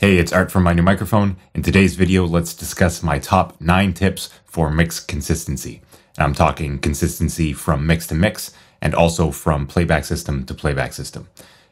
Hey, it's Art from my new microphone. In today's video, let's discuss my top 9 tips for mix consistency. And I'm talking consistency from mix to mix and also from playback system to playback system.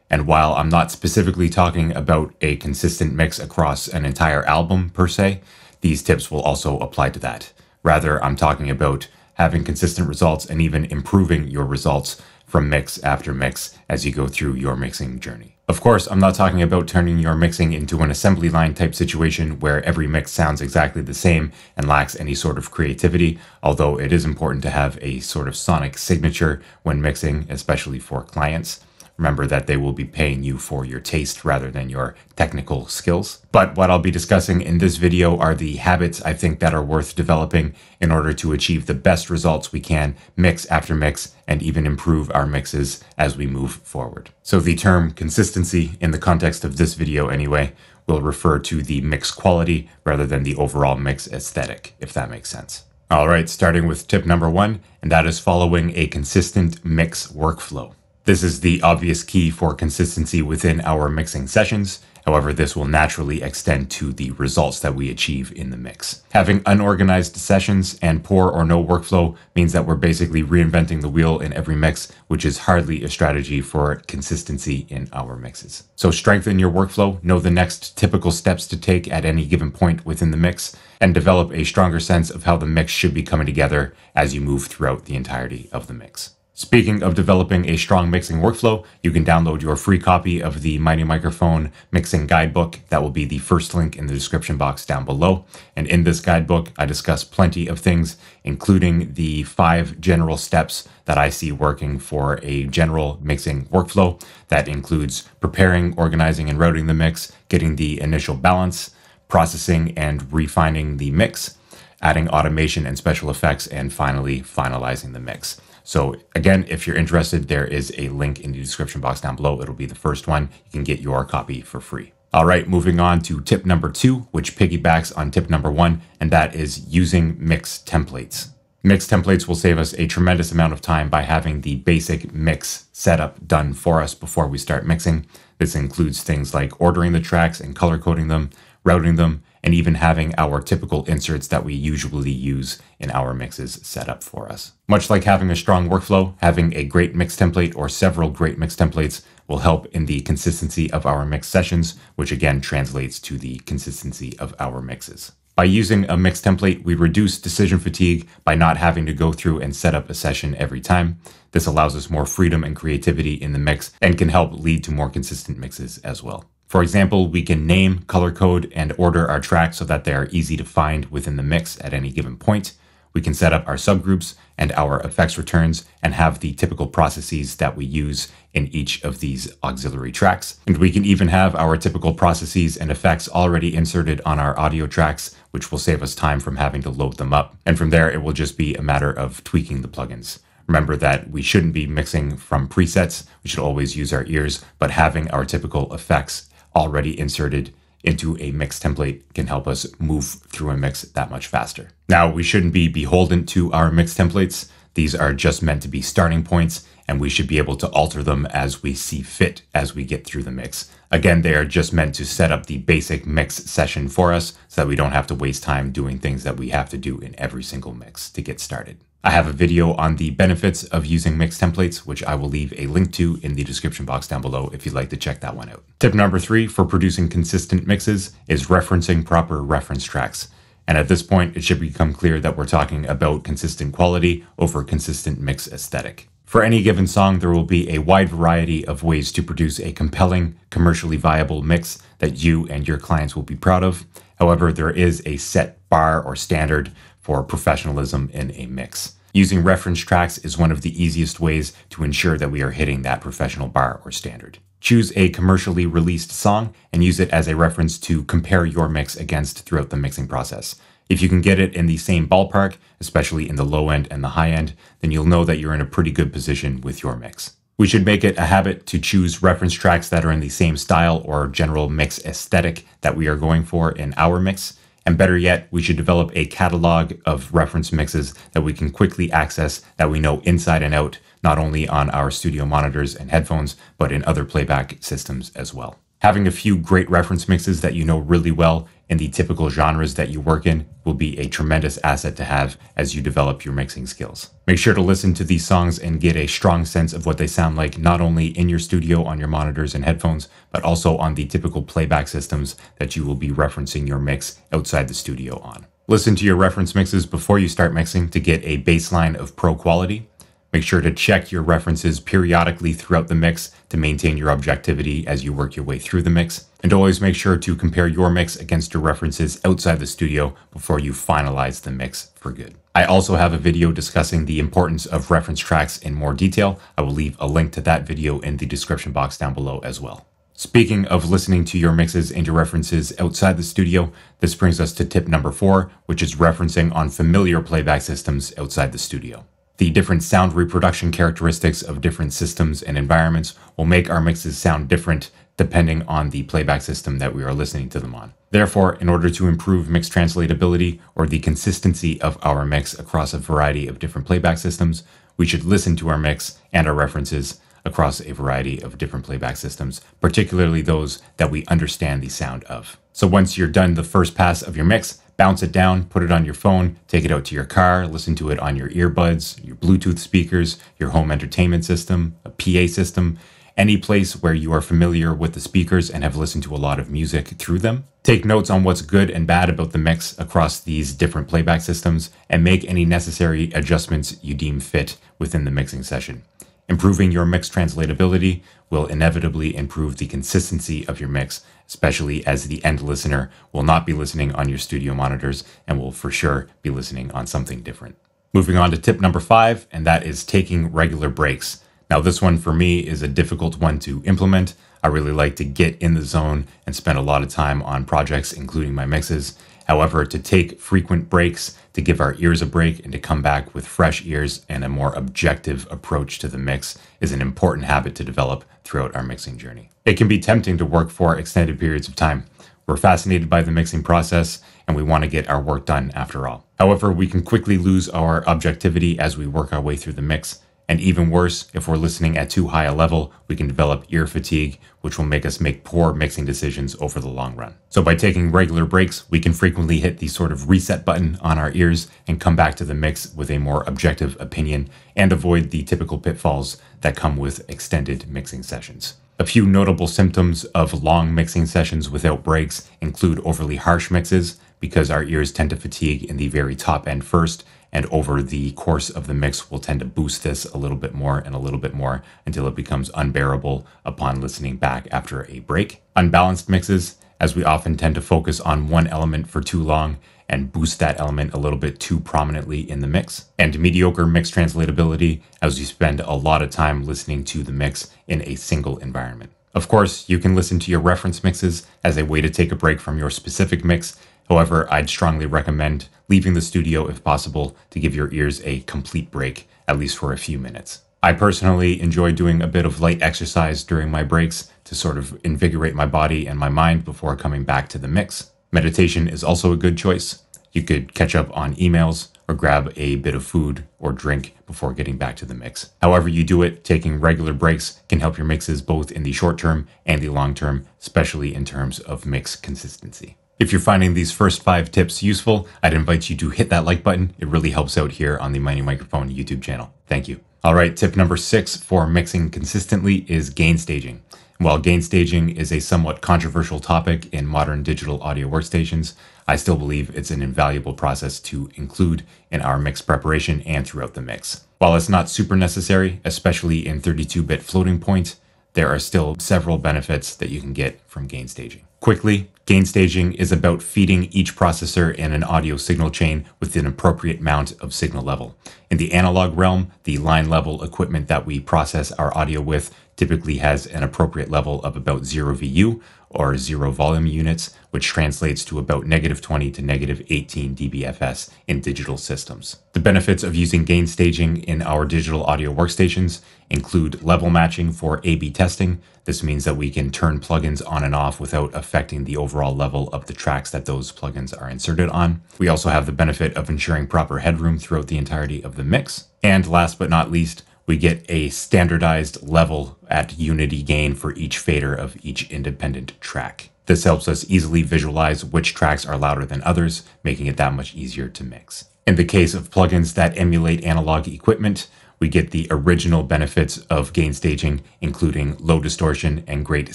And while I'm not specifically talking about a consistent mix across an entire album per se, these tips will also apply to that. Rather, I'm talking about having consistent results and even improving your results from mix after mix as you go through your mixing journey. Of course, I'm not talking about turning your mixing into an assembly line type situation where every mix sounds exactly the same and lacks any sort of creativity, although it is important to have a sort of sonic signature when mixing, especially for clients. Remember that they will be paying you for your taste rather than your technical skills. But what I'll be discussing in this video are the habits I think that are worth developing in order to achieve the best results we can mix after mix and even improve our mixes as we move forward. So the term consistency, in the context of this video anyway, will refer to the mix quality rather than the overall mix aesthetic, if that makes sense. All right, starting with tip number 1, and that is following a consistent mix workflow. This is the obvious key for consistency within our mixing sessions. However, this will naturally extend to the results that we achieve in the mix. Having unorganized sessions and poor or no workflow means that we're basically reinventing the wheel in every mix, which is hardly a strategy for consistency in our mixes. So strengthen your workflow, know the next typical steps to take at any given point within the mix, and develop a stronger sense of how the mix should be coming together as you move throughout the entirety of the mix. Speaking of developing a strong mixing workflow, you can download your free copy of the My New Microphone Mixing Guidebook. That will be the first link in the description box down below. And in this guidebook, I discuss plenty of things, including the 5 general steps that I see working for a general mixing workflow. That includes preparing, organizing, and routing the mix, getting the initial balance, processing and refining the mix, adding automation and special effects, and finally finalizing the mix. So again, if you're interested, there is a link in the description box down below. It'll be the first one. You can get your copy for free. All right, moving on to tip number 2, which piggybacks on tip number 1, and that is using mix templates. Mix templates will save us a tremendous amount of time by having the basic mix setup done for us before we start mixing. This includes things like ordering the tracks and color coding them, routing them, and even having our typical inserts that we usually use in our mixes set up for us. Much like having a strong workflow, having a great mix template or several great mix templates will help in the consistency of our mix sessions, which again translates to the consistency of our mixes. By using a mix template, we reduce decision fatigue by not having to go through and set up a session every time. This allows us more freedom and creativity in the mix and can help lead to more consistent mixes as well. For example, we can name, color code, and order our tracks so that they are easy to find within the mix at any given point. We can set up our subgroups and our effects returns and have the typical processes that we use in each of these auxiliary tracks. And we can even have our typical processes and effects already inserted on our audio tracks, which will save us time from having to load them up. And from there, it will just be a matter of tweaking the plugins. Remember that we shouldn't be mixing from presets. We should always use our ears, but having our typical effects already inserted into a mix template can help us move through a mix that much faster. Now, we shouldn't be beholden to our mix templates. These are just meant to be starting points, and we should be able to alter them as we see fit as we get through the mix. Again, they are just meant to set up the basic mix session for us so that we don't have to waste time doing things that we have to do in every single mix to get started. I have a video on the benefits of using mix templates, which I will leave a link to in the description box down below if you'd like to check that one out. Tip number 3 for producing consistent mixes is referencing proper reference tracks. And at this point, it should become clear that we're talking about consistent quality over consistent mix aesthetic. For any given song, there will be a wide variety of ways to produce a compelling, commercially viable mix that you and your clients will be proud of. However, there is a set bar or standard for professionalism in a mix. Using reference tracks is one of the easiest ways to ensure that we are hitting that professional bar or standard. Choose a commercially released song and use it as a reference to compare your mix against throughout the mixing process. If you can get it in the same ballpark, especially in the low end and the high end, then you'll know that you're in a pretty good position with your mix. We should make it a habit to choose reference tracks that are in the same style or general mix aesthetic that we are going for in our mix. And better yet, we should develop a catalog of reference mixes that we can quickly access, that we know inside and out, not only on our studio monitors and headphones, but in other playback systems as well. Having a few great reference mixes that you know really well in the typical genres that you work in will be a tremendous asset to have as you develop your mixing skills. Make sure to listen to these songs and get a strong sense of what they sound like, not only in your studio on your monitors and headphones, but also on the typical playback systems that you will be referencing your mix outside the studio on. Listen to your reference mixes before you start mixing to get a baseline of pro quality. Make sure to check your references periodically throughout the mix to maintain your objectivity as you work your way through the mix. And always make sure to compare your mix against your references outside the studio before you finalize the mix for good. I also have a video discussing the importance of reference tracks in more detail. I will leave a link to that video in the description box down below as well. Speaking of listening to your mixes and your references outside the studio, this brings us to tip number 4, which is referencing on familiar playback systems outside the studio. The different sound reproduction characteristics of different systems and environments will make our mixes sound different depending on the playback system that we are listening to them on. Therefore, in order to improve mix translatability or the consistency of our mix across a variety of different playback systems, we should listen to our mix and our references across a variety of different playback systems, particularly those that we understand the sound of. So once you're done the first pass of your mix, bounce it down, put it on your phone, take it out to your car, listen to it on your earbuds, your Bluetooth speakers, your home entertainment system, a PA system, any place where you are familiar with the speakers and have listened to a lot of music through them. Take notes on what's good and bad about the mix across these different playback systems and make any necessary adjustments you deem fit within the mixing session. Improving your mix translatability will inevitably improve the consistency of your mix, especially as the end listener will not be listening on your studio monitors and will for sure be listening on something different. Moving on to tip number 5, and that is taking regular breaks. Now this one for me is a difficult one to implement. I really like to get in the zone and spend a lot of time on projects, including my mixes. However, to take frequent breaks, to give our ears a break, and to come back with fresh ears and a more objective approach to the mix is an important habit to develop throughout our mixing journey. It can be tempting to work for extended periods of time. We're fascinated by the mixing process, and we want to get our work done after all. However, we can quickly lose our objectivity as we work our way through the mix. And even worse, if we're listening at too high a level, we can develop ear fatigue, which will make us make poor mixing decisions over the long run. So by taking regular breaks, we can frequently hit the sort of reset button on our ears and come back to the mix with a more objective opinion and avoid the typical pitfalls that come with extended mixing sessions. A few notable symptoms of long mixing sessions without breaks include overly harsh mixes, because our ears tend to fatigue in the very top end first, and over the course of the mix we'll tend to boost this a little bit more and a little bit more until it becomes unbearable upon listening back after a break. Unbalanced mixes, as we often tend to focus on one element for too long and boost that element a little bit too prominently in the mix. And mediocre mix translatability, as you spend a lot of time listening to the mix in a single environment. Of course, you can listen to your reference mixes as a way to take a break from your specific mix. However, I'd strongly recommend leaving the studio if possible to give your ears a complete break, at least for a few minutes. I personally enjoy doing a bit of light exercise during my breaks to sort of invigorate my body and my mind before coming back to the mix. Meditation is also a good choice. You could catch up on emails or grab a bit of food or drink before getting back to the mix. However you do it, taking regular breaks can help your mixes both in the short term and the long term, especially in terms of mix consistency. If you're finding these first 5 tips useful, I'd invite you to hit that like button. It really helps out here on the Mighty Microphone YouTube channel. Thank you. All right, tip number 6 for mixing consistently is gain staging. While gain staging is a somewhat controversial topic in modern digital audio workstations, I still believe it's an invaluable process to include in our mix preparation and throughout the mix. While it's not super necessary, especially in 32-bit floating point, there are still several benefits that you can get from gain staging. Quickly, gain staging is about feeding each processor in an audio signal chain with an appropriate amount of signal level. In the analog realm, the line level equipment that we process our audio with typically has an appropriate level of about 0 VU, or 0 volume units, which translates to about -20 to -18 dBFS in digital systems. The benefits of using gain staging in our digital audio workstations include level matching for A/B testing. This means that we can turn plugins on and off without affecting the overall level of the tracks that those plugins are inserted on. We also have the benefit of ensuring proper headroom throughout the entirety of the mix. And last but not least, we get a standardized level at unity gain for each fader of each independent track. This helps us easily visualize which tracks are louder than others, making it that much easier to mix. In the case of plugins that emulate analog equipment, we get the original benefits of gain staging, including low distortion and great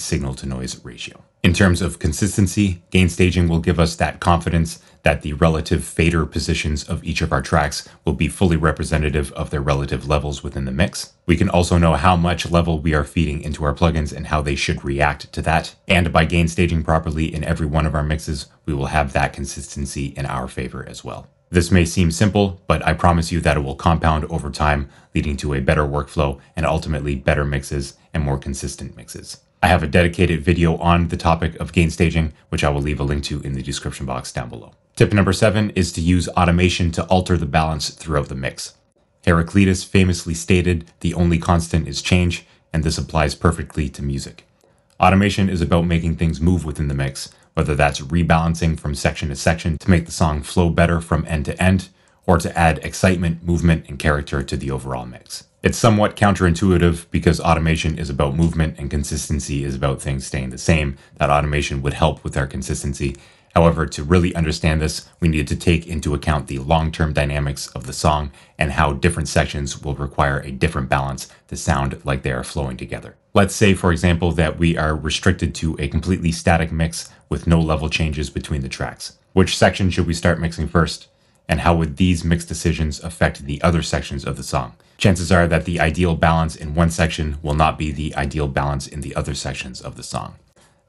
signal-to-noise ratio. In terms of consistency, gain staging will give us that confidence that the relative fader positions of each of our tracks will be fully representative of their relative levels within the mix. We can also know how much level we are feeding into our plugins and how they should react to that. And by gain staging properly in every one of our mixes, we will have that consistency in our favor as well. This may seem simple, but I promise you that it will compound over time, leading to a better workflow and ultimately better mixes and more consistent mixes. I have a dedicated video on the topic of gain staging, which I will leave a link to in the description box down below. Tip number 7 is to use automation to alter the balance throughout the mix. Heraclitus famously stated, "The only constant is change," and this applies perfectly to music. Automation is about making things move within the mix, whether that's rebalancing from section to section to make the song flow better from end to end, or to add excitement, movement, and character to the overall mix. It's somewhat counterintuitive because automation is about movement and consistency is about things staying the same, that automation would help with our consistency. However, to really understand this, we need to take into account the long-term dynamics of the song and how different sections will require a different balance to sound like they are flowing together. Let's say, for example, that we are restricted to a completely static mix with no level changes between the tracks. Which section should we start mixing first? And how would these mix decisions affect the other sections of the song? Chances are that the ideal balance in one section will not be the ideal balance in the other sections of the song.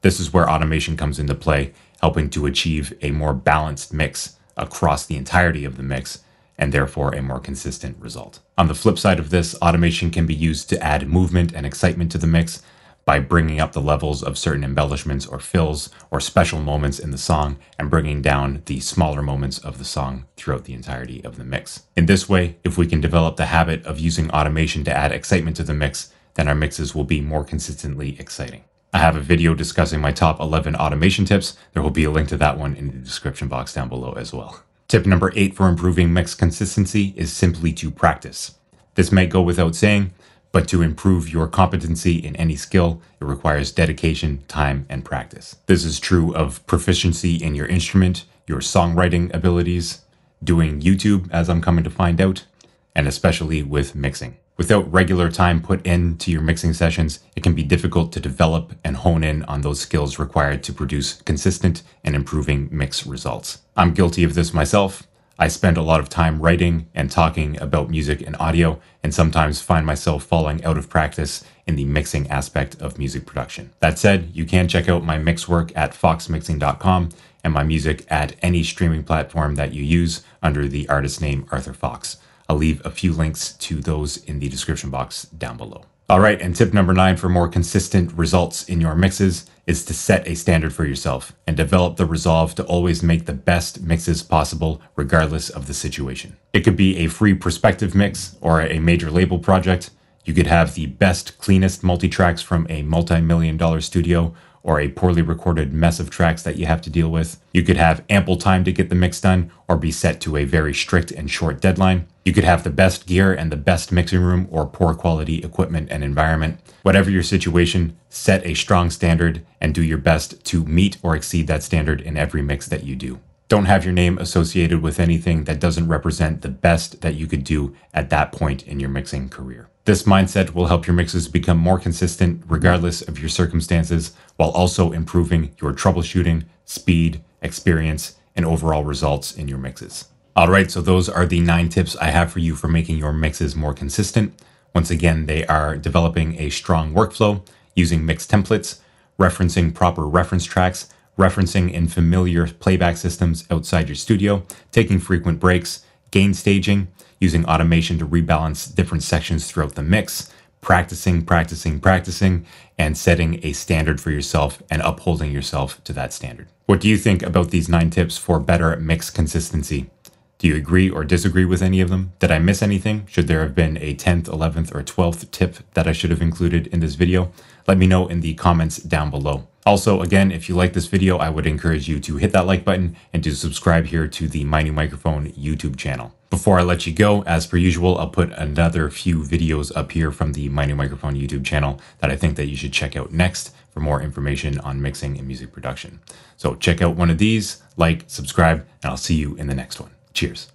This is where automation comes into play, helping to achieve a more balanced mix across the entirety of the mix, and therefore a more consistent result. On the flip side of this, automation can be used to add movement and excitement to the mix by bringing up the levels of certain embellishments or fills or special moments in the song and bringing down the smaller moments of the song throughout the entirety of the mix. In this way, if we can develop the habit of using automation to add excitement to the mix, then our mixes will be more consistently exciting. I have a video discussing my top 11 automation tips. There will be a link to that one in the description box down below as well. Tip number 8 for improving mix consistency is simply to practice. This may go without saying, but to improve your competency in any skill, it requires dedication, time, and practice. This is true of proficiency in your instrument, your songwriting abilities, doing YouTube, as I'm coming to find out, and especially with mixing. Without regular time put into your mixing sessions, it can be difficult to develop and hone in on those skills required to produce consistent and improving mix results. I'm guilty of this myself. I spend a lot of time writing and talking about music and audio, and sometimes find myself falling out of practice in the mixing aspect of music production. That said, you can check out my mix work at foxmixing.com and my music at any streaming platform that you use under the artist name Arthur Fox. I'll leave a few links to those in the description box down below. All right, and tip number 9 for more consistent results in your mixes is to set a standard for yourself and develop the resolve to always make the best mixes possible regardless of the situation. It could be a free perspective mix or a major label project. You could have the best, cleanest multi-tracks from a multi-million-dollar studio or a poorly recorded mess of tracks that you have to deal with. You could have ample time to get the mix done or be set to a very strict and short deadline. You could have the best gear and the best mixing room or poor quality equipment and environment. Whatever your situation, set a strong standard and do your best to meet or exceed that standard in every mix that you do. Don't have your name associated with anything that doesn't represent the best that you could do at that point in your mixing career. This mindset will help your mixes become more consistent regardless of your circumstances, while also improving your troubleshooting, speed, experience, and overall results in your mixes. Alright, so those are the 9 tips I have for you for making your mixes more consistent. Once again, they are developing a strong workflow, using mix templates, referencing proper reference tracks, referencing in familiar playback systems outside your studio, taking frequent breaks, gain staging, using automation to rebalance different sections throughout the mix, practicing, and setting a standard for yourself and upholding yourself to that standard. What do you think about these 9 tips for better mix consistency? Do you agree or disagree with any of them? Did I miss anything? Should there have been a 10th, 11th, or 12th tip that I should have included in this video? Let me know in the comments down below. Also, again, if you like this video, I would encourage you to hit that like button and to subscribe here to the My New Microphone YouTube channel. Before I let you go, as per usual, I'll put another few videos up here from the My New Microphone YouTube channel that I think that you should check out next for more information on mixing and music production. So check out one of these, like, subscribe, and I'll see you in the next one. Cheers.